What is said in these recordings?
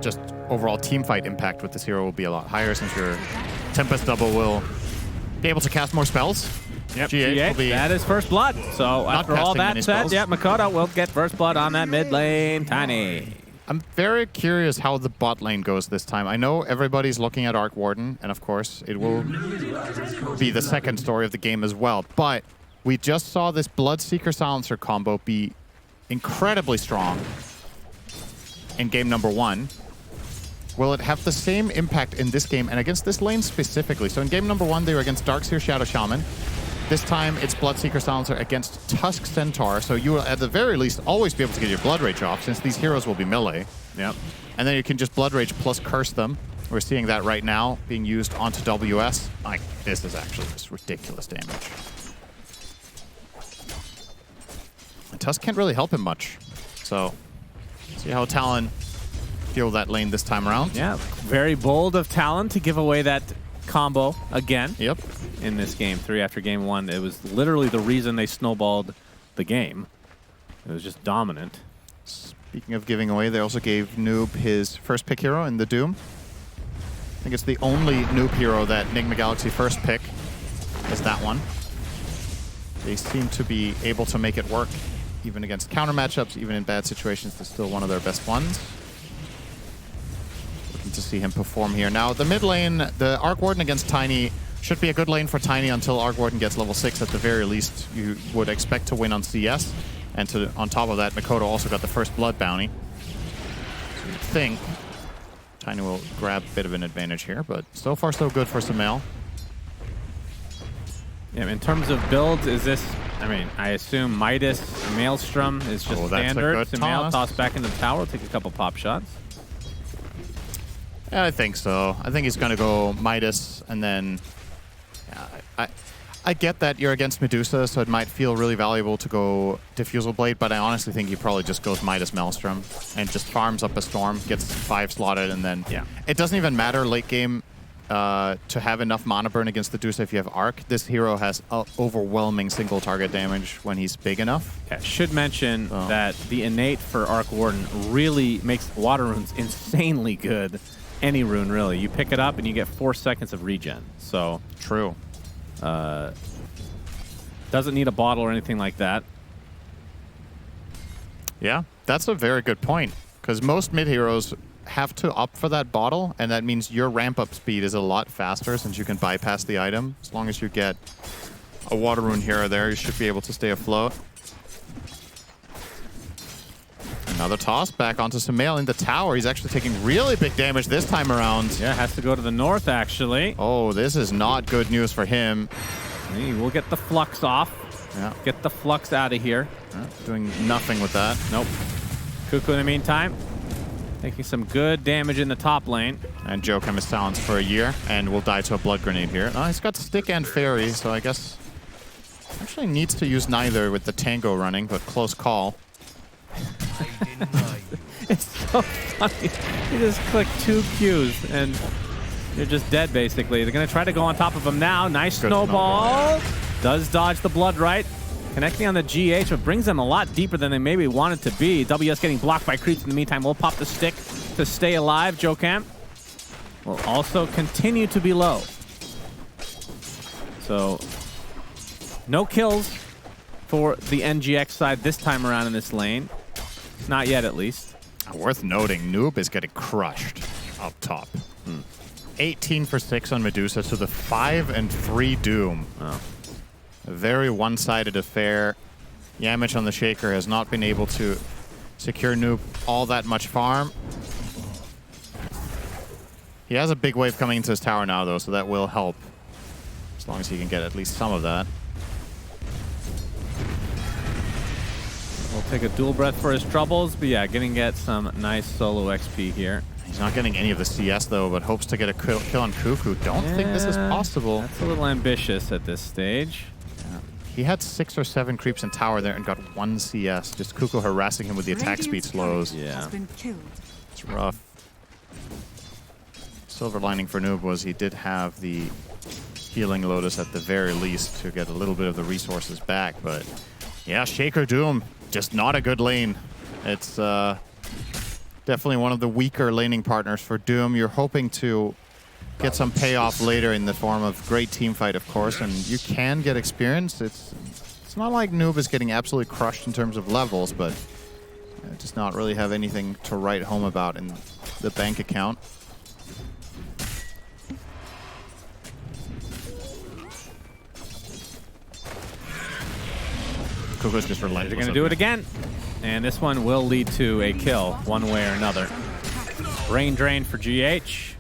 just overall team fight impact with this hero will be a lot higher since your Tempest double will be able to cast more spells. Yep, G8 will be that is first blood. So after all that said, yeah, Makoto will get first blood on that mid lane. Tiny. I'm very curious how the bot lane goes this time. I know everybody's looking at Arc Warden, and of course it will be the second story of the game as well. But we just saw this Bloodseeker Silencer combo be incredibly strong in game number 1. Will it have the same impact in this game and against this lane specifically? So in game number 1, they were against Darkseer Shadow Shaman. This time, it's Bloodseeker Silencer against Tusk Centaur, so you will, at the very least, always be able to get your Blood Rage off, since these heroes will be melee. Yep. And then you can just Blood Rage plus curse them. We're seeing that right now, being used onto WS. Like, this is actually just ridiculous damage. And Tusk can't really help him much. So, see how Talon deal that lane this time around. Yeah, very bold of Talon to give away that combo again. Yep. In this game 3 after game 1. It was literally the reason they snowballed the game. It was just dominant. Speaking of giving away, they also gave Noob his first pick hero in the Doom. I think it's the only Noob hero that Nigma Galaxy first pick is that one. They seem to be able to make it work even against counter matchups, even in bad situations. They're still one of their best ones. Looking to see him perform here. Now, the mid lane, the Arc Warden against Tiny should be a good lane for Tiny until Arc Warden gets level 6 at the very least. You would expect to win on CS. And on top of that, Makoto also got the first blood bounty. So you'd think Tiny will grab a bit of an advantage here, but so far so good for Sumail. Yeah, in terms of builds, is this, I mean, I assume Midas, Maelstrom is just standard. Sumail toss back into the tower, take a couple pop shots. Yeah, I think so. I think he's going to go Midas, and then I get that you're against Medusa, so it might feel really valuable to go Diffusal Blade, but I honestly think he probably just goes Midas Maelstrom and just farms up a Storm, gets 5 slotted, and then it doesn't even matter late game to have enough mana burn against Medusa if you have Arc. This hero has overwhelming single target damage when he's big enough. Yeah, should mention that the innate for Arc Warden really makes water runes insanely good. Any rune, really. You pick it up and you get 4 seconds of regen. So true. Doesn't need a bottle or anything like that. Yeah, that's a very good point. Because most mid heroes have to opt for that bottle, and that means your ramp-up speed is a lot faster since you can bypass the item. As long as you get a water rune here or there, you should be able to stay afloat. Another toss back onto Sumail in the tower. He's actually taking really big damage this time around. Yeah, has to go to the north, actually. Oh, this is not good news for him. He will get the flux off. Yeah. Get the flux out of here. Doing nothing with that. Nope. Cuckoo in the meantime, taking some good damage in the top lane. And Jokem is silenced for a year and will die to a blood grenade here. Oh, he's got Stick and Fairy, so I guess actually needs to use neither with the Tango running, but close call. It's so funny. You just click 2 Qs and you're just dead, basically. They're going to try to go on top of him now. Nice snowball. Does dodge the blood right. Connecting on the GH, but brings them a lot deeper than they maybe wanted to be. WS getting blocked by creeps in the meantime. We'll pop the stick to stay alive. Jokem will also continue to be low. So, no kills for the NGX side this time around in this lane. Not yet, at least. Worth noting, Noob is getting crushed up top. 18 for 6 on Medusa to the 5 and 3 Doom. Oh. A very one-sided affair. Yamich on the Shaker has not been able to secure Noob all that much farm. He has a big wave coming into his tower now, though, so that will help. As long as he can get at least some of that. We'll take a dual breath for his troubles, but yeah, gonna get some nice solo XP here. He's not getting any of the CS, though, but hopes to get a kill on Cuckoo. Don't think this is possible. That's a little ambitious at this stage. Yeah. He had 6 or 7 creeps in tower there and got 1 CS. Just Cuckoo harassing him with the attack speed slows. Yeah. It's rough. Silver lining for Noob was he did have the healing Lotus at the very least to get a little bit of the resources back, but yeah, Shaker Doom, just not a good lane. It's Definitely one of the weaker laning partners for Doom. You're hoping to get some payoff later in the form of great team fight, of course, and you can get experience. It's not like Noob is getting absolutely crushed in terms of levels, but does not really have anything to write home about in the bank account. Kuko's just relentless. They're going to do it again. And this one will lead to a kill one way or another. Brain drain for GH.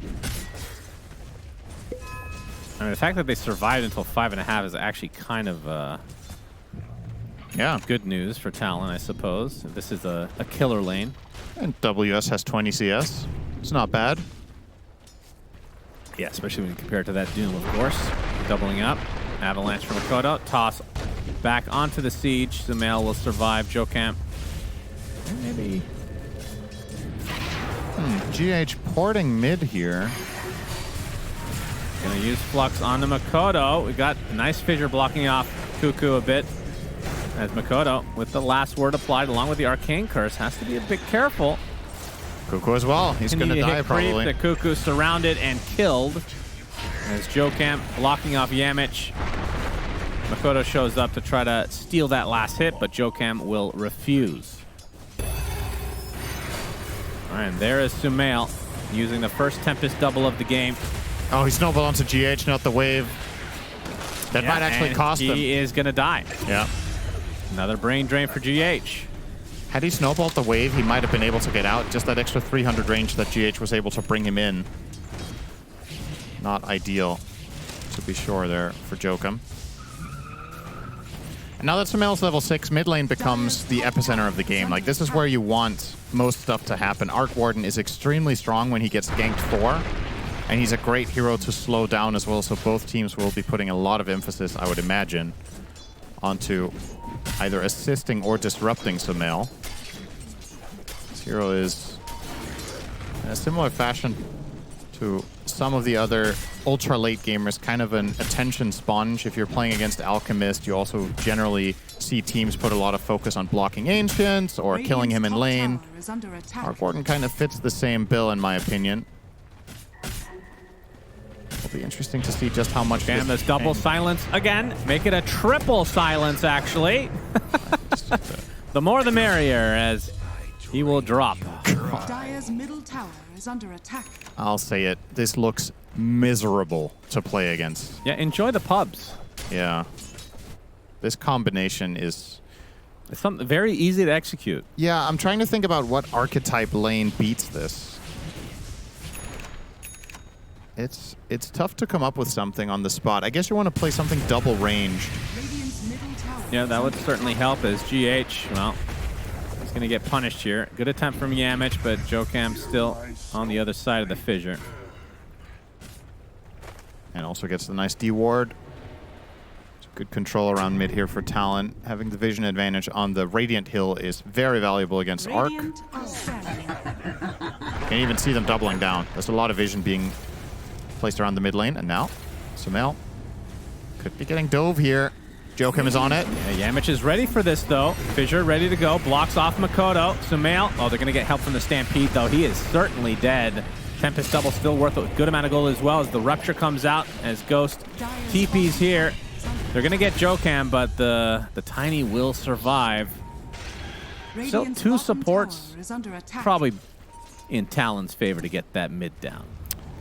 I mean, the fact that they survived until 5.5 is actually kind of good news for Talon, I suppose. This is a killer lane. And WS has 20 CS. It's not bad. Yeah, especially when you compare it to that Doom, of course. Doubling up. Avalanche from Makoto. Toss back onto the siege. Sumail will survive. Jokam. Maybe. GH porting mid here. Gonna use Flux on the Makoto. We got a nice fissure blocking off Cuckoo a bit. As Makoto, with the last word applied along with the Arcane Curse, has to be a bit careful. Cuckoo as well. He's gonna die probably. The Cuckoo surrounded and killed. As Jokam blocking off Yamich. Makoto shows up to try to steal that last hit, but Jokam will refuse. All right, and there is Sumail using the first Tempest double of the game. Oh, he snowballed onto GH, not the wave. That might actually cost him. He is going to die. Yeah. Another brain drain for GH. Had he snowballed the wave, he might have been able to get out. Just that extra 300 range that GH was able to bring him in. Not ideal, to be sure, there for Jokam. And now that Sumail's level 6, mid lane becomes the epicenter of the game. Like, this is where you want most stuff to happen. Arc Warden is extremely strong when he gets ganked 4. And he's a great hero to slow down as well, so both teams will be putting a lot of emphasis, I would imagine, onto either assisting or disrupting Sumail. This hero is in a similar fashion to some of the other ultra late gamers, kind of an attention sponge. If you're playing against Alchemist, you also generally see teams put a lot of focus on blocking Ancients or killing him in lane. Arc Warden kind of fits the same bill, in my opinion. It'll be interesting to see just how much. Damn, this double silence again. Make it a triple silence, actually. The more the merrier, as he will drop. Dire's middle tower is under attack. I'll say it. This looks miserable to play against. Yeah, enjoy the pubs. Yeah. This combination is... It's something very easy to execute. Yeah, I'm trying to think about what archetype lane beats this. It's tough to come up with something on the spot. I guess you want to play something double ranged. Yeah, that would certainly help as GH, well, he's going to get punished here. Good attempt from Yamich, but Jokam still on the other side of the fissure. And also gets the nice D-ward. Good control around mid here for Talon. Having the vision advantage on the Radiant Hill is very valuable against Arc. Can't even see them doubling down. There's a lot of vision being placed around the mid lane, and now Sumail could be getting dove here. Jokam is on it. Yeah, Yamich is ready for this, though. Fissure ready to go. Blocks off Makoto. Sumail. Oh, they're going to get help from the Stampede, though. He is certainly dead. Tempest double still worth a good amount of gold as well as the Rupture comes out as Ghost TP's here. They're going to get Jokam, but the Tiny will survive. Still 2 supports. Probably in Talon's favor to get that mid down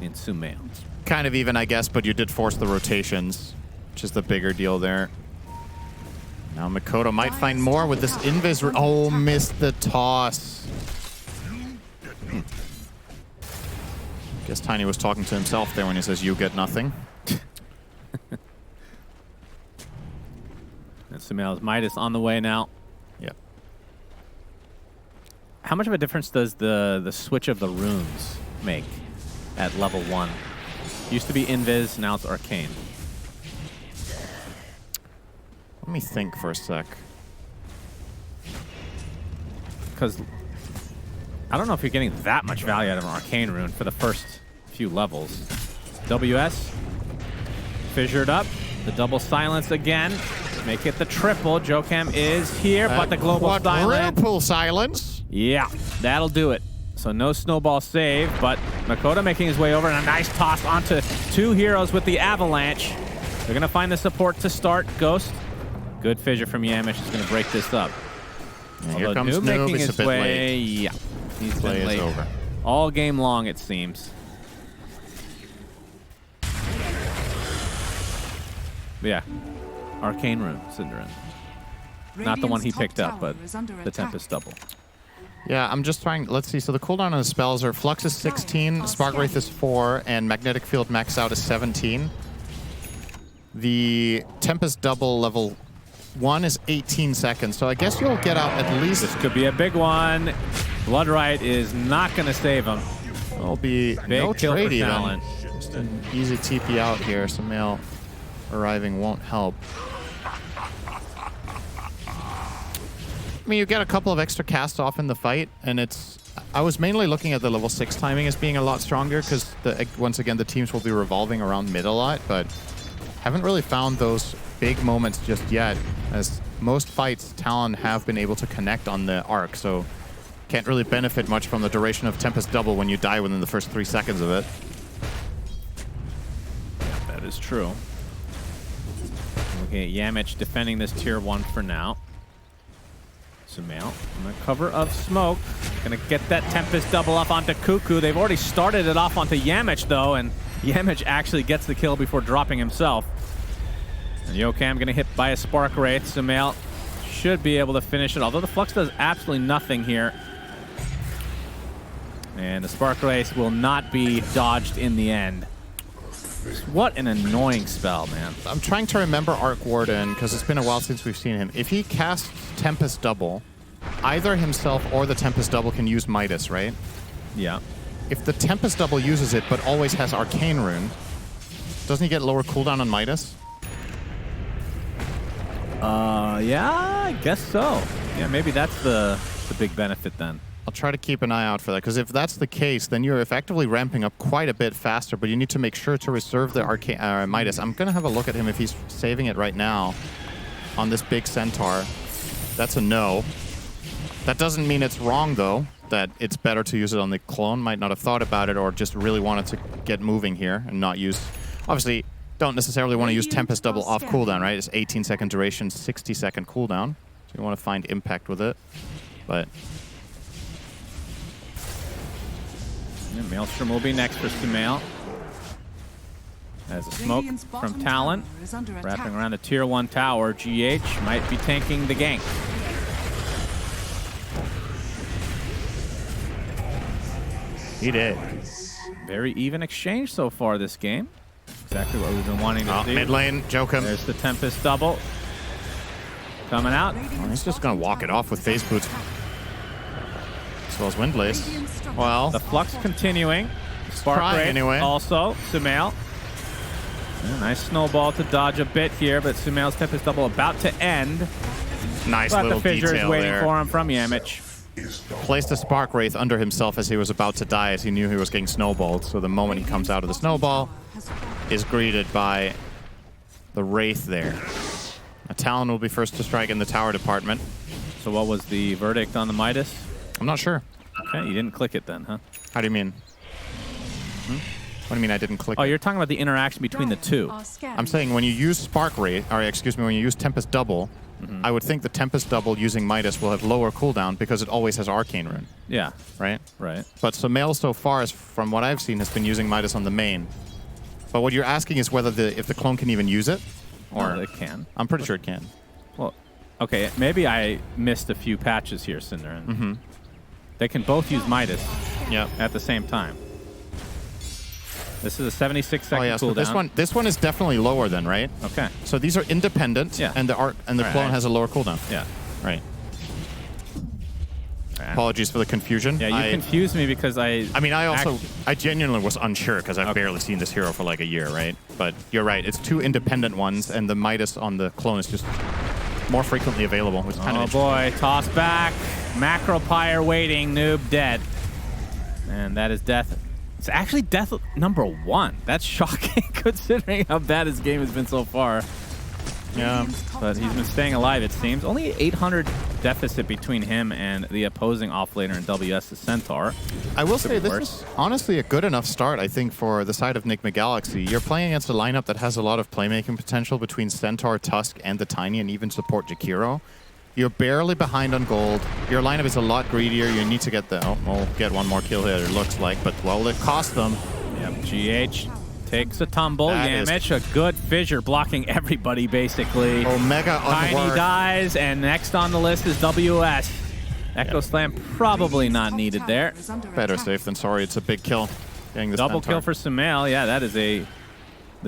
in Sumail. Kind of even, I guess, but you did force the rotations, which is the bigger deal there. Now Makoto might find more with this invis. Oh, missed the toss. Guess Tiny was talking to himself there when he says, "You get nothing." And Sumail's Midas on the way now. Yep. How much of a difference does the switch of the runes make at level 1? Used to be Invis, now it's Arcane. Let me think for a sec. Because I don't know if you're getting that much value out of an Arcane rune for the first few levels. WS, fissured up. The double silence again. Make it the triple. Jokam is here, but the global silence. Quadruple silence. Yeah, that'll do it. So no snowball save, but Makoto making his way over, and a nice toss onto 2 heroes with the avalanche. They're going to find the support to start. Ghost. Good fissure from Yamish is going to break this up. Yeah, here comes Noob. Making It's his a bit way. late. Yeah, he's Play been late. is over. All game long, it seems. But yeah, Arcane Rune, Cinderin. Not the one he picked up, but the Tempest double. Yeah, I'm just trying. Let's see. So the cooldown on the spells are Flux is 16, Spark Wraith is 4, and Magnetic Field max out is 17. The Tempest double level 1 is 18 seconds. So I guess you'll get out at least. This could be a big one. Bloodright is not going to save him. It'll be Big no kill trade for even. Talon. Just an easy TP out here. Sumail arriving won't help. I mean, you get a couple of extra casts off in the fight, and it's... I was mainly looking at the level 6 timing as being a lot stronger, because once again, the teams will be revolving around mid a lot, but haven't really found those big moments just yet, as most fights, Talon have been able to connect on the arc, so can't really benefit much from the duration of Tempest Double when you die within the first 3 seconds of it. That is true. Looking at Yamich defending this tier 1 for now. Sumail on the cover of smoke. Gonna get that Tempest double up onto Cuckoo. They've already started it off onto Yamich though, and Yamich actually gets the kill before dropping himself. And Yokam gonna hit by a Spark Wraith. Sumail should be able to finish it, although the Flux does absolutely nothing here. And the Spark Wraith will not be dodged in the end. What an annoying spell, man. I'm trying to remember Arc Warden, because it's been a while since we've seen him. If he casts Tempest Double, either himself or the Tempest Double can use Midas, right? Yeah. If the Tempest Double uses it, but always has Arcane Rune, doesn't he get lower cooldown on Midas? Yeah, I guess so. Yeah, maybe that's the big benefit then. I'll try to keep an eye out for that, because if that's the case, then you're effectively ramping up quite a bit faster, but you need to make sure to reserve the Midas. I'm going to have a look at him if he's saving it right now on this big Centaur. That's a no. That doesn't mean it's wrong, though, that it's better to use it on the clone. Might not have thought about it or just really wanted to get moving here and not use... Obviously, don't necessarily want to use Tempest Double off cooldown, right? It's 18-second duration, 60-second cooldown. So you want to find impact with it. But... Yeah, Maelstrom will be next for Sumail. As a smoke from Talon, wrapping around the tier 1 tower. GH might be tanking the gank. He did. Very even exchange so far this game. Exactly what we've been wanting to see. Mid lane, Jokum. There's the Tempest double. Coming out. Well, he's just going to walk it off with Phase Boots. As well as Windlace. Well, The Flux continuing. Spark Wraith anyway. also. Sumail. Yeah, nice snowball to dodge a bit here, but Sumail's Tempest double about to end. nice But little the fissure is detail waiting there. for him from Yamich. Placed a Spark Wraith under himself as he was about to die, as he knew he was getting snowballed. So the moment he comes out of the snowball, is greeted by the Wraith there. A Talon will be first to strike in the tower department. So what was the verdict on the Midas? I'm not sure. Okay, you didn't click it then, huh? How do you mean? What do you mean I didn't click Oh, it? you're talking about the interaction between the two. I'm saying when you use Spark Wraith, or excuse me, when you use Tempest Double, I would think the Tempest Double using Midas will have lower cooldown because it always has Arcane Rune, Yeah, right? right. But Sumail so far, from what I've seen, has been using Midas on the main. But what you're asking is whether if the clone can even use it? Or Well, it can. I'm pretty sure it can. Well, okay, maybe I missed a few patches here, Cinderin. They can both use Midas Yeah. at the same time. This is a 76-second Oh yeah, so cooldown. this one is definitely lower then, right? Okay. So these are independent, Yeah. and the Right. clone has a lower cooldown. Yeah. Right. Right. Apologies for the confusion. Yeah, you confused me because I mean, Actually- I genuinely was unsure because I've barely seen this hero for like a year, right? But you're right, it's two independent ones, and the Midas on the clone is just more frequently available, which is kind of Oh interesting. boy, toss back. Macro Pyre waiting, Noob dead. And that is death. It's actually death number 1. That's shocking considering how bad his game has been so far. Yeah. But he's been staying alive, it seems. Only 800 deficit between him and the opposing offlaner in WS, the Centaur. I will say this worse. is honestly a good enough start, I think, for the side of Nigma Galaxy. You're playing against a lineup that has a lot of playmaking potential between Centaur, Tusk, and the Tiny, and even support Jakiro. You're barely behind on gold. Your lineup is a lot greedier. You need to get the... Oh, we'll get one more kill here, it looks like, but, well, it cost them. Yep, GH takes a tumble. That Yamich, a good fissure, blocking everybody, basically. Omega Tiny unworked. dies, and next on the list is WS. Echo Slam probably not needed there. Better safe than sorry. It's a big kill. Getting this Double Centaur. kill for Sumail. Yeah, that is the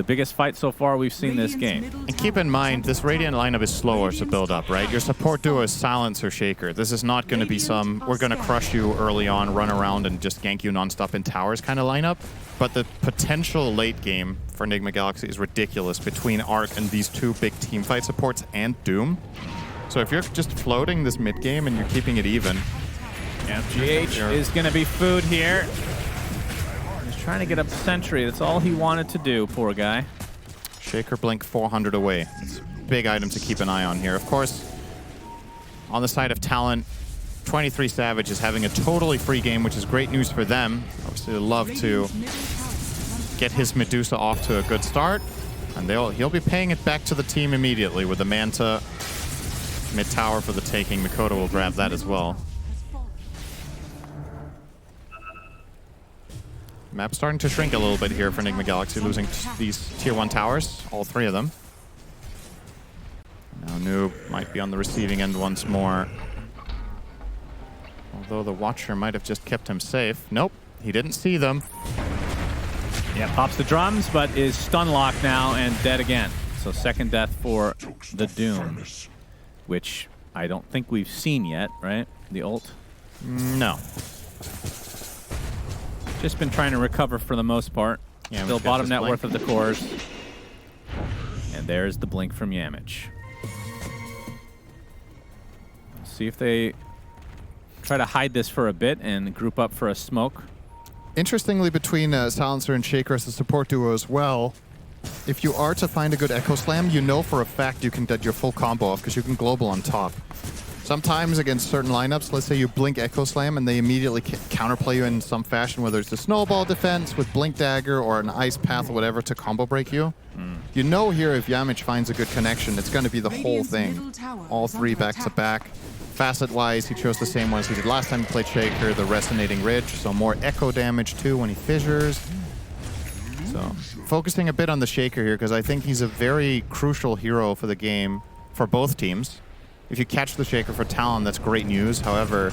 biggest fight so far we've seen this game. And keep in mind, this Radiant lineup is slower to build up, right? Your support duo is Silencer Shaker. This is not going to be some, we're going to crush you early on, run around and just gank you nonstop in towers kind of lineup. But the potential late game for Nigma Galaxy is ridiculous between Arc and these two big teamfight supports and Doom. So if you're just floating this mid game and you're keeping it even. Yeah, GH is going to be food here. Trying to get up Sentry. That's all he wanted to do, poor guy. Shaker Blink 400 away. It's a big item to keep an eye on here. Of course, on the side of Talon, 23 Savage is having a totally free game, which is great news for them. Obviously, they'd love to get his Medusa off to a good start. And he'll be paying it back to the team immediately with the Manta mid tower for the taking. Mikoto will grab that as well. Map starting to shrink a little bit here for Nigma Galaxy, losing these tier 1 towers, all 3 of them. Now Noob might be on the receiving end once more. Although the Watcher might have just kept him safe. Nope, he didn't see them. Yeah, pops the drums, but is stun locked now and dead again. So second death for the Doom, which I don't think we've seen yet, right? The ult? No. Just been trying to recover for the most part. Yeah, still bottom net blink. worth of the cores. And there's the blink from Yamich. Let's see if they try to hide this for a bit and group up for a smoke. Interestingly, between Silencer and Shaker as the support duo as well, if you are to find a good Echo Slam, you know for a fact you can get your full combo off because you can global on top. Sometimes against certain lineups, let's say you blink Echo Slam and they immediately counterplay you in some fashion, whether it's a snowball defense with Blink Dagger or an Ice Path or whatever to combo break you. You know here if Yamich finds a good connection, it's going to be the whole thing. All 3 back-to-back. Facet-wise, he chose the same ones he did last time he played Shaker, the Resonating Ridge, so more echo damage too when he fissures. So focusing a bit on the Shaker here because I think he's a very crucial hero for the game for both teams. If you catch the Shaker for Talon, that's great news. However,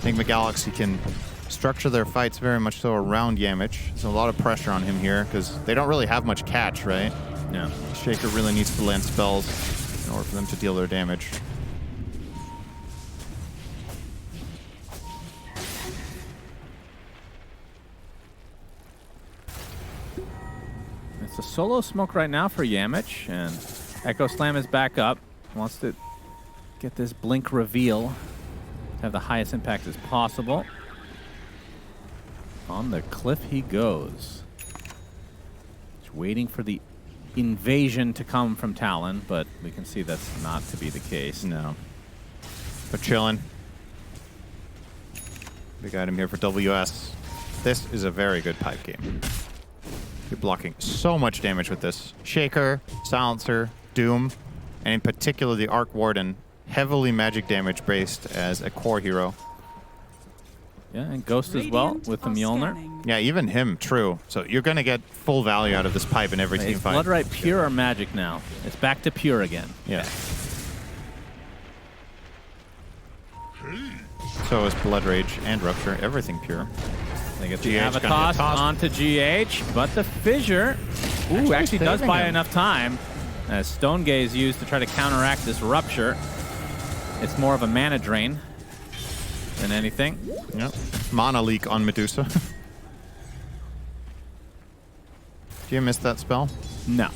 Nigma Galaxy can structure their fights very much so around Yamich. There's a lot of pressure on him here because they don't really have much catch, right? Yeah. Shaker really needs to land spells in order for them to deal their damage. It's a solo smoke right now for Yamich, and Echo Slam is back up. Wants to get this blink reveal to have the highest impact as possible. On the cliff he goes. Just waiting for the invasion to come from Talon, but we can see that's not to be the case. No. But chilling. Big item here for WS. This is a very good pipe game. You're blocking so much damage with this. Shaker, Silencer, Doom, and in particular the Arc Warden, heavily magic damage based as a core hero. Yeah, and Ghost as well with the Mjolnir. Yeah, even him, true. So you're going to get full value out of this pipe in every team fight. Blood Right pure or magic now? It's back to pure again. Yeah. So is Blood Rage and Rupture, everything pure. They get the Avatos onto GH, but the Fissure actually does buy enough time as Stone Gaze used to try to counteract this Rupture. It's more of a mana drain than anything. Yep. Mana leak on Medusa. Do you miss that spell? No.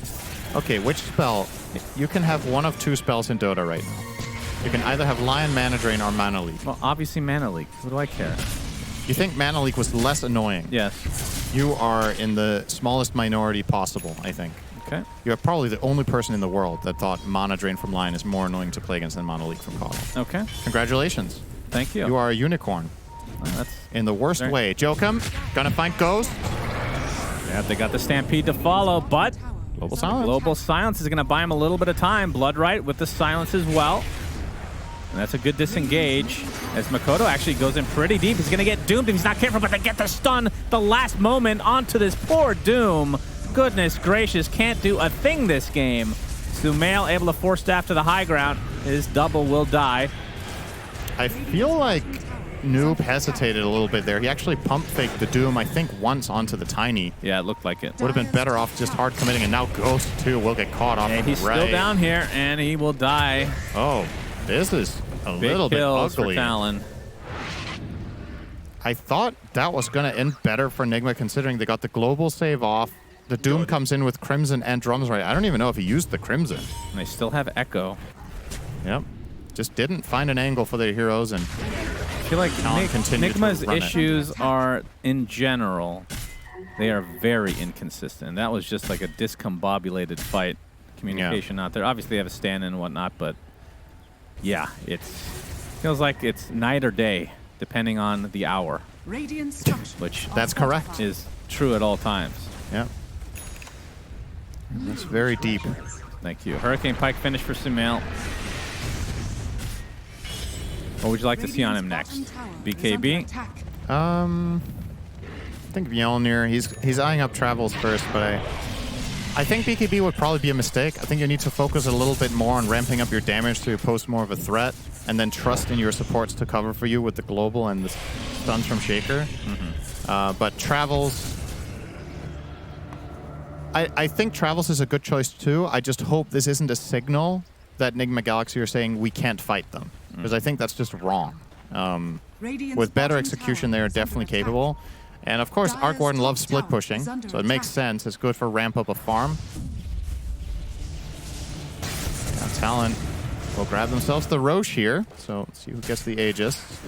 Okay, which spell? You can have one of 2 spells in Dota right now. You can either have Lion Mana Drain or Mana Leak. Well, obviously Mana Leak. What do I care? You think Mana Leak was less annoying? Yes. You are in the smallest minority possible, I think. Okay. You're probably the only person in the world that thought Mana Drain from Lion is more annoying to play against than Mana Leak from Coddle. Okay. Congratulations. Thank you. You are a unicorn. That's In the worst Very- way. Jokum, gonna find Ghost. Yeah, they got the Stampede to follow, but Global Silence. Global Silence is going to buy him a little bit of time. Bloodright with the Silence as well. And that's a good disengage as Makoto actually goes in pretty deep. He's going to get doomed if he's not careful, but they get the stun the last moment onto this poor Doom. Goodness gracious, can't do a thing this game. Sumail able to force staff to the high ground. His double will die. I feel like Noob hesitated a little bit there. He actually pump faked the Doom, I think, once onto the Tiny. Yeah, it looked like it. Would have been better off just hard committing, and now Ghost, too, will get caught off. Yeah, he's right. still down here, and he will die. Oh, this is a Big little bit kills ugly. for Talon. I thought that was going to end better for Nigma, considering they got the global save off. The Doom comes in with Crimson and Drums right. I don't even know if he used the Crimson. And they still have Echo. Yep. Just didn't find an angle for their heroes, and I feel like Talon continued to Nigma's run it. issues are, in general, they are very inconsistent. That was just like a discombobulated fight. Communication not there. Obviously, they have a stand-in and whatnot, but yeah, it feels like it's night or day, depending on the hour, Radiant structures which That's correct. is true at all times. yeah. That's very deep. Thank you. Hurricane Pike finish for Sumail. What would you like to see on him next? BKB? I think Mjolnir, he's eyeing up travels first, but I think BKB would probably be a mistake. I think you need to focus a little bit more on ramping up your damage so you pose more of a threat, and then trust in your supports to cover for you with the global and the stuns from Shaker. But travels, I think travels is a good choice too. I just hope this isn't a signal that Nigma Galaxy are saying we can't fight them, because I think that's just wrong. With better execution, they are definitely capable. And of course, Arc Warden loves split pushing, so it makes sense. It's good for ramp up a farm. Now Talon will grab themselves the Roche here. So let's see who gets the Aegis.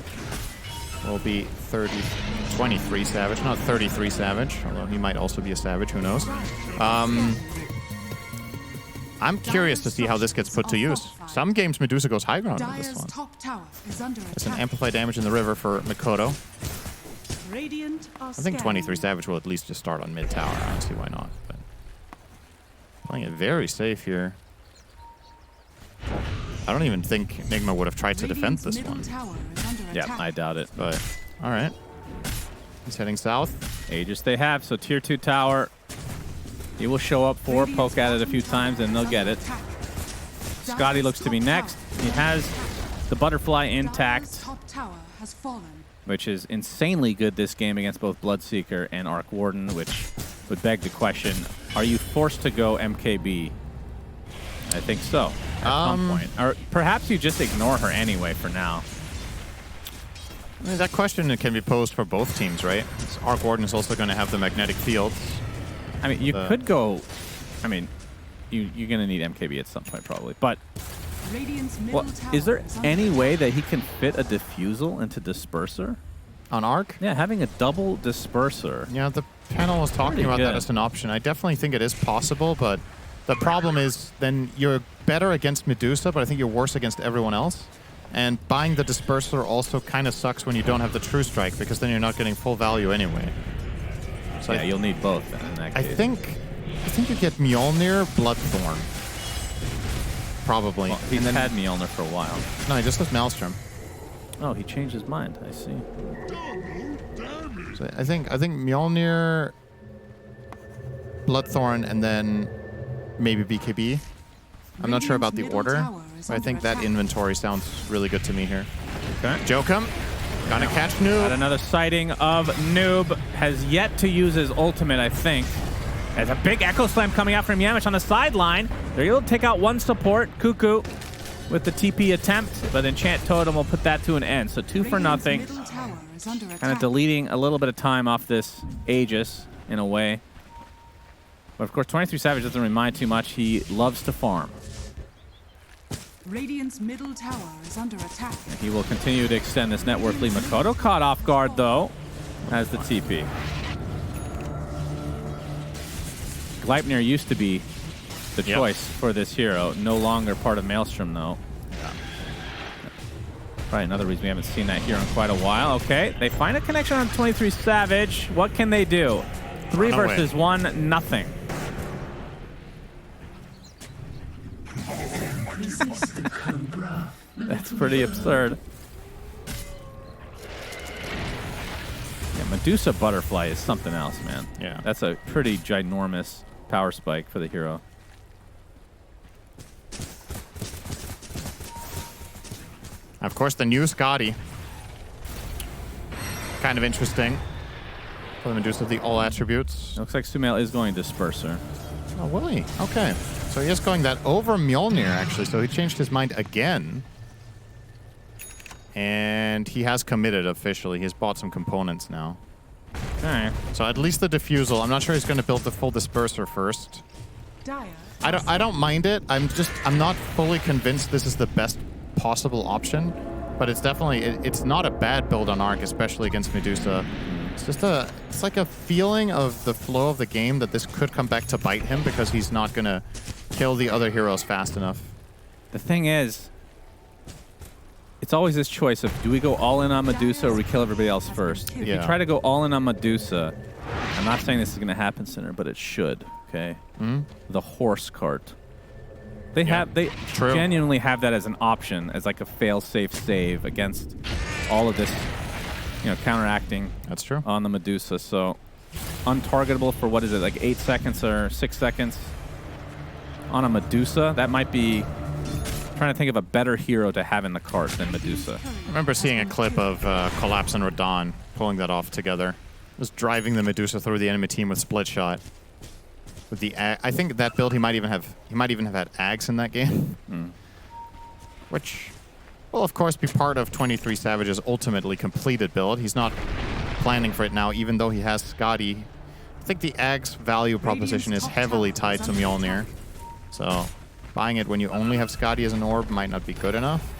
Will be 23 Savage, not 33 Savage, although he might also be a Savage, who knows. I'm curious to see how this gets put to use. Some games Medusa goes high ground on this one. It's an amplified damage in the river for Makoto. I think 23 Savage will at least just start on mid tower. I don't see why not. But playing it very safe here. I don't even think Nigma would have tried to defend this one. Yeah, I doubt it. But all right, he's heading south. Aegis they have, so tier 2 tower. He will show up for, poke at it a few times, and they'll get it. Scotty looks to be next. He has the butterfly intact, which is insanely good this game against both Bloodseeker and Arc Warden, which would beg the question, are you forced to go MKB? I think so, at some point. Or perhaps you just ignore her anyway for now. I mean, that question can be posed for both teams, right? Arc Warden is also going to have the magnetic fields. I mean, you could go... I mean, you're going to need MKB at some point, probably. But well, is there any way that he can fit a Diffusal into Disperser? On Arc? Yeah, having a double Disperser. Yeah, the panel was talking about that as an option. I definitely think it is possible, but the problem is then you're better against Medusa, but I think you're worse against everyone else. And buying the Disperser also kind of sucks when you don't have the True Strike, because then you're not getting full value anyway. So yeah, you'll need both then in that case. I think you get Mjolnir, Bloodthorn. Probably. Well, he's had Mjolnir for a while. No, he just has Maelstrom. Oh, he changed his mind. I see. So I think Mjolnir, Bloodthorn, and then maybe BKB. I'm not sure about the order, but I think that inventory sounds really good to me here. Okay. Jokum, gonna catch Noob. Got another sighting of Noob. Has yet to use his ultimate, I think. There's a big Echo Slam coming out from Yamich on the sideline. They're able to take out one support, Cuckoo, with the TP attempt, but Enchant Totem will put that to an end. So 2 for nothing. Kind of deleting a little bit of time off this Aegis, in a way. But of course, 23 Savage doesn't remind too much. He loves to farm. Radiant's middle tower is under attack. And he will continue to extend this net worth lead. Makoto caught off guard, though, has the TP. Gleipnir used to be the choice for this hero. No longer part of Maelstrom, though. Yeah. Probably another reason we haven't seen that hero in quite a while. Okay, they find a connection on 23 Savage. What can they do? 3 versus 1, nothing. That's pretty absurd. Yeah, Medusa Butterfly is something else, man. Yeah. That's a pretty ginormous power spike for the hero. Of course, the new Scotty. Kind of interesting. For the Medusa, the all attributes. Looks like Sumail is going Disperser. Oh, will he? Okay. So he is going that over Mjolnir, actually. So he changed his mind again. And he has committed officially. He's bought some components now. Okay. So at least the Diffusal. I'm not sure he's going to build the full Disperser first. Dire. I don't mind it. I'm not fully convinced this is the best possible option. But it's definitely, it's not a bad build on Arc, especially against Medusa. It's just it's like a feeling of the flow of the game that this could come back to bite him because he's not going to kill the other heroes fast enough. The thing is, it's always this choice of do we go all in on Medusa or we kill everybody else first? If you try to go all in on Medusa, I'm not saying this is going to happen, Sinner, but it should, okay? The horse cart. They true. genuinely have that as an option, as like a fail-safe save against all of this, counteracting. That's true. On the Medusa. So untargetable for what is it, like 8 seconds or 6 seconds on a Medusa? That might be trying to think of a better hero to have in the cart than Medusa. I remember seeing a clip of Collapse and Radon pulling that off together. Just driving the Medusa through the enemy team with split shot. With the I think that build he might even have had Ags in that game. Which will of course be part of 23 Savage's ultimately completed build. He's not planning for it now, even though he has Scotty. I think the Ags value proposition is heavily tied to Mjolnir. So buying it when you only have Scotty as an orb might not be good enough.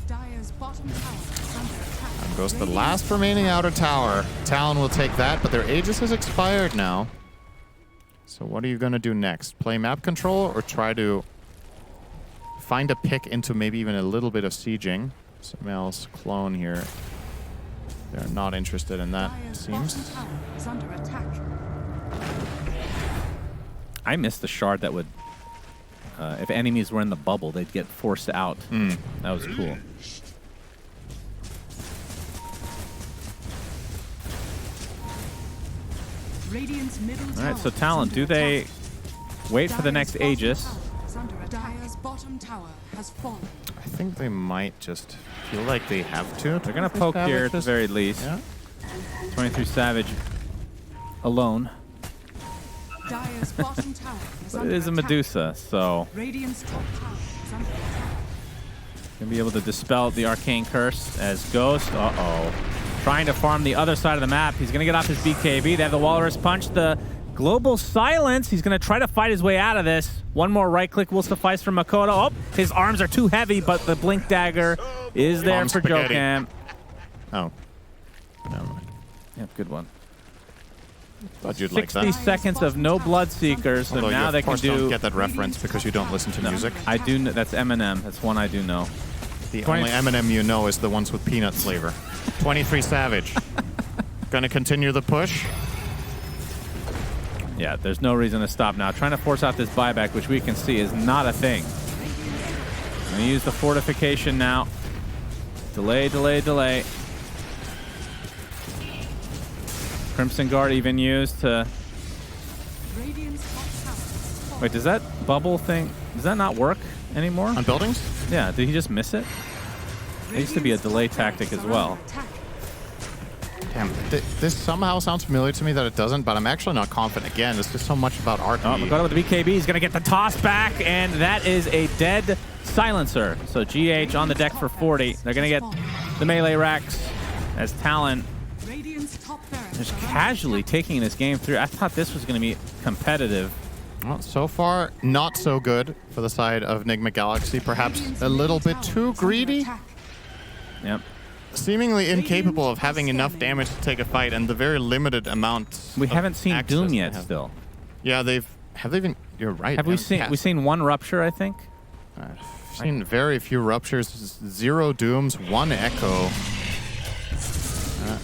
Dire's bottom tower is under attack. And goes the last remaining outer tower. Talon will take that, but their Aegis has expired now. So what are you going to do next? Play map control or try to find a pick into maybe even a little bit of sieging? Sumail's clone here. They're not interested in that, it seems. Bottom tower is under attack. I missed the shard that would, if enemies were in the bubble, they'd get forced out. That was cool. Radiant's middle All right, tower so Talon, is do under they attack. wait for the next Dire's Aegis? bottom tower is under attack. Dire's bottom tower has fallen. I think they might just feel like they have to. They're going to poke here at the very least. Yeah. 23 Savage alone. Dire's bottom tower is But under it is a attack. Medusa, so Radiant's top tower is under attack. going to be able to dispel the Arcane Curse as Ghost. Trying to farm the other side of the map. He's going to get off his BKB. They have the Walrus Punch. The Global Silence. He's going to try to fight his way out of this. One more right click will suffice for Makoto. Oh, his arms are too heavy, but the Blink Dagger is there Bomb for spaghetti. Jokam. Oh. Never mind. Yep, good one. Thought you'd like 60 that. seconds of no Bloodseekers, so Although now you they of can course don't do... get that reference because you don't listen to music. I do. That's Eminem. That's one I do know. The only Eminem you know is the ones with peanut flavor. 23 Savage. Gonna continue the push. Yeah, there's no reason to stop now. Trying to force out this buyback, which we can see is not a thing. I'm going to use the fortification now. Delay, delay, delay. Crimson Guard even used to... Radiant's top tower has fallen. Wait, does that bubble thing... Does that not work anymore? On buildings? Yeah, did he just miss it? It used to be a delay tactic as well. Damn, this somehow sounds familiar to me that it doesn't, but I'm actually not confident. Again, it's just so much about art. Oh, Makoto with the BKB. He's going to get the toss back, and that is a dead silencer. So GH on the deck for 40. They're going to get the melee racks as Talon just casually taking this game through. I thought this was going to be competitive. Well, so far, not so good for the side of Nigma Galaxy. Perhaps a little bit too greedy. Yep. Seemingly incapable of having enough damage to take a fight, and the very limited amount. We haven't seen access Doom they yet have. still. Yeah, have they been? you're right. Have we've seen one rupture, I think. I've seen very few ruptures, 0 dooms, 1 echo.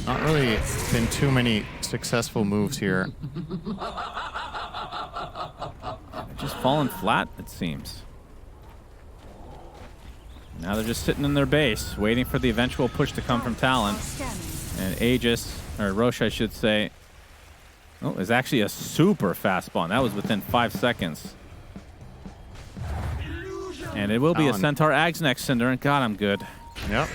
Not really been too many successful moves here. Just falling flat, it seems. Now they're just sitting in their base, waiting for the eventual push to come from Talon. And Aegis, or Roche, I should say, is actually a super fast spawn. That was within 5 seconds. And it will be a Centaur Ags next, Cinder, and God, I'm good. Yep.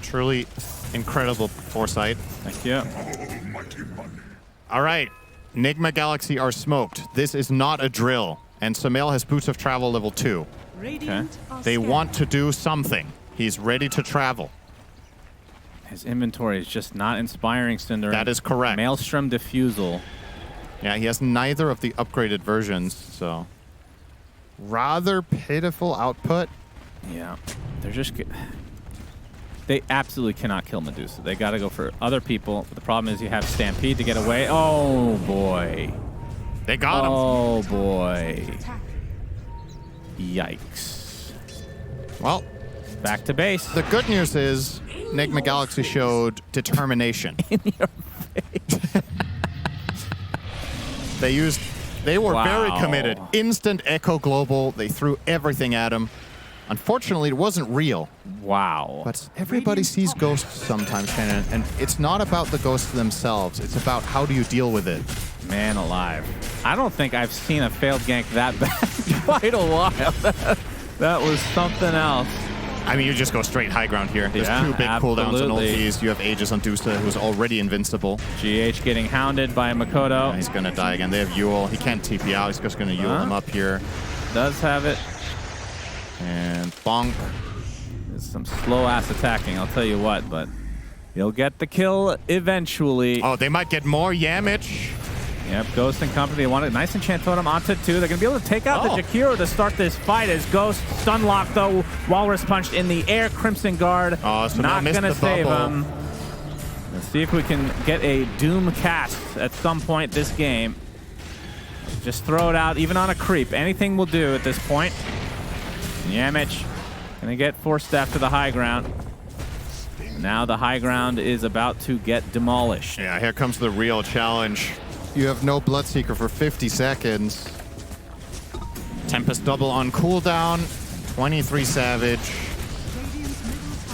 Truly incredible foresight. Thank you. All right. Nigma Galaxy are smoked. This is not a drill. And Sumail has Boots of Travel level 2. Okay. They want to do something. He's ready to travel. His inventory is just not inspiring, Cinder. That is correct. Maelstrom Diffusal. Yeah, he has neither of the upgraded versions, so... rather pitiful output. Yeah. They're just... They absolutely cannot kill Medusa. They got to go for other people. But the problem is you have Stampede to get away. Oh, boy. They got him. Oh, boy. Yikes. Well, back to base. The good news is Nigma Galaxy showed determination. In your face. They were very committed. Instant Echo Global. They threw everything at him. Unfortunately, it wasn't real. Wow. But everybody sees ghosts sometimes, Shannon, and it's not about the ghosts themselves. It's about how do you deal with it. Man alive. I don't think I've seen a failed gank that bad in quite a while. That was something else. I mean, you just go straight high ground here. There's 2 big cooldowns and ultis. You have Aegis on Dusa, who's already invincible. GH getting hounded by Makoto. Yeah, he's going to die again. They have Yule. He can't TP out. He's just going to Yule him up here. Does have it. And bonk. There's some slow-ass attacking, I'll tell you what, but he'll get the kill eventually. Oh, they might get more Yamich. Yep, Ghost and company. They want a nice enchant totem onto 2. They're going to be able to take out the Jakiro to start this fight as Ghost stun locked, though. Walrus punched in the air. Crimson Guard so not going to save him. Let's see if we can get a Doom cast at some point this game. Just throw it out, even on a creep. Anything will do at this point. Yamich gonna get Force Staff to the high ground. Now the high ground is about to get demolished. Yeah, here comes the real challenge. You have no Bloodseeker for 50 seconds. Tempest double on cooldown. 23 Savage.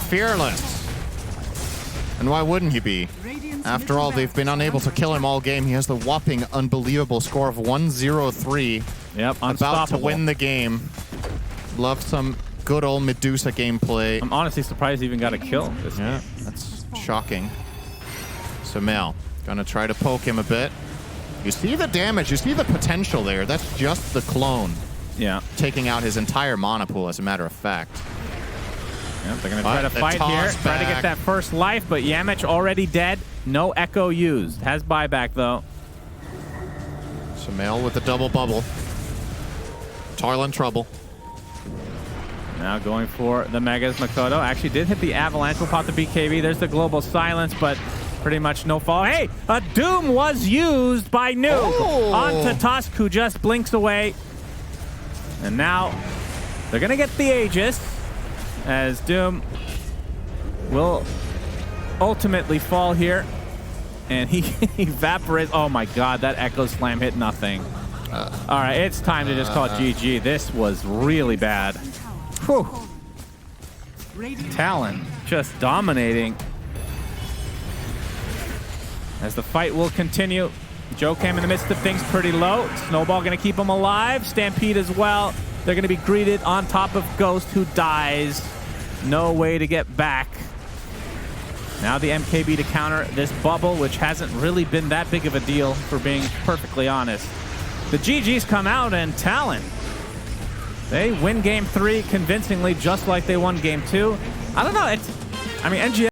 Fearless. And why wouldn't he be? After all, they've been unable to kill him all game. He has the whopping unbelievable score of 103. Yep, unstoppable. About to win the game. Love some good old Medusa gameplay. I'm honestly surprised he even got a kill this game. That's shocking. Sumail gonna try to poke him a bit. You see the damage, you see the potential there. That's just the clone. Yeah. Taking out his entire mana pool, as a matter of fact. Yep, they're gonna try to fight here. Try to get that first life, but Yamich already dead. No echo used. Has buyback though. Sumail with the double bubble. Talon trouble. Now going for the Megas. Makoto actually did hit the Avalanche. Will pop the BKB. There's the Global Silence, but pretty much no fall. Hey, a Doom was used by Noob onto Tusk, who just blinks away. And now they're going to get the Aegis, as Doom will ultimately fall here. And he evaporates. Oh my god, that Echo Slam hit nothing. All right, it's time to just call it GG. This was really bad. Whew. Talon just dominating. As the fight will continue. Joe came in the midst of things pretty low. Snowball going to keep him alive. Stampede as well. They're going to be greeted on top of Ghost, who dies. No way to get back. Now the MKB to counter this bubble, which hasn't really been that big of a deal, for being perfectly honest. The GGs come out, and Talon, they win game 3 convincingly, just like they won game 2. I don't know. I mean, NGS